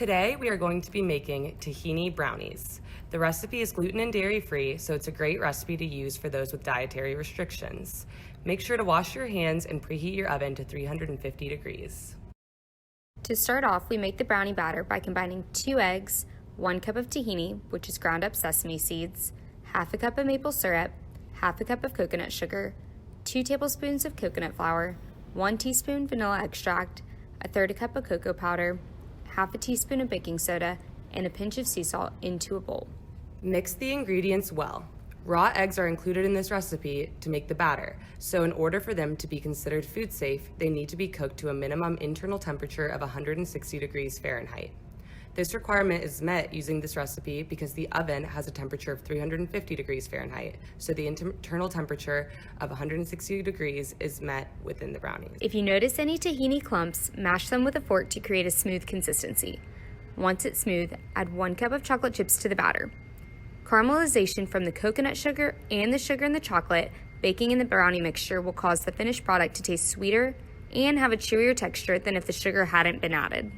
Today we are going to be making tahini brownies. The recipe is gluten and dairy free, so it's a great recipe to use for those with dietary restrictions. Make sure to wash your hands and preheat your oven to 350 degrees. To start off, we make the brownie batter by combining 2 eggs, 1 cup of tahini, which is ground up sesame seeds, half a cup of maple syrup, half a cup of coconut sugar, 2 tablespoons of coconut flour, 1 teaspoon vanilla extract, a third cup of cocoa powder, half a teaspoon of baking soda, and a pinch of sea salt into a bowl. Mix the ingredients well. Raw eggs are included in this recipe to make the batter, so in order for them to be considered food safe, they need to be cooked to a minimum internal temperature of 160 degrees Fahrenheit. This requirement is met using this recipe because the oven has a temperature of 350 degrees Fahrenheit, so the internal temperature of 160 degrees is met within the brownies. If you notice any tahini clumps, mash them with a fork to create a smooth consistency. Once it's smooth, add 1 cup of chocolate chips to the batter. Caramelization from the coconut sugar and the sugar in the chocolate baking in the brownie mixture will cause the finished product to taste sweeter and have a chewier texture than if the sugar hadn't been added.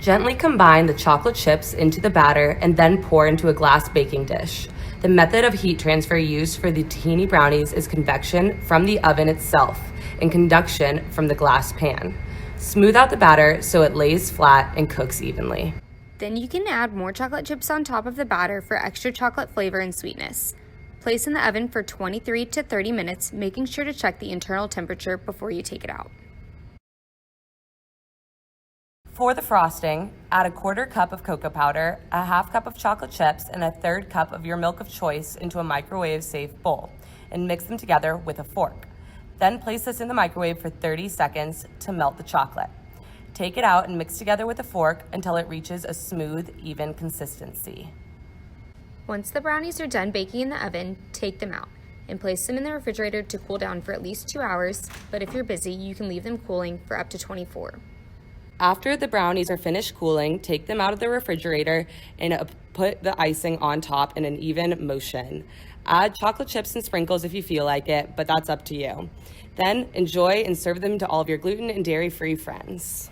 Gently combine the chocolate chips into the batter and then pour into a glass baking dish. The method of heat transfer used for the tahini brownies is convection from the oven itself and conduction from the glass pan. Smooth out the batter so it lays flat and cooks evenly. Then you can add more chocolate chips on top of the batter for extra chocolate flavor and sweetness. Place in the oven for 23 to 30 minutes, making sure to check the internal temperature before you take it out. For the frosting, add a 1/4 cup of cocoa powder, a 1/2 cup of chocolate chips, and a 1/3 cup of your milk of choice into a microwave-safe bowl, and mix them together with a fork. Then place this in the microwave for 30 seconds to melt the chocolate. Take it out and mix together with a fork until it reaches a smooth, even consistency. Once the brownies are done baking in the oven, take them out and place them in the refrigerator to cool down for at least 2 hours, but if you're busy, you can leave them cooling for up to 24. After the brownies are finished cooling, take them out of the refrigerator and put the icing on top in an even motion. Add chocolate chips and sprinkles if you feel like it, but that's up to you. Then enjoy and serve them to all of your gluten and dairy-free friends.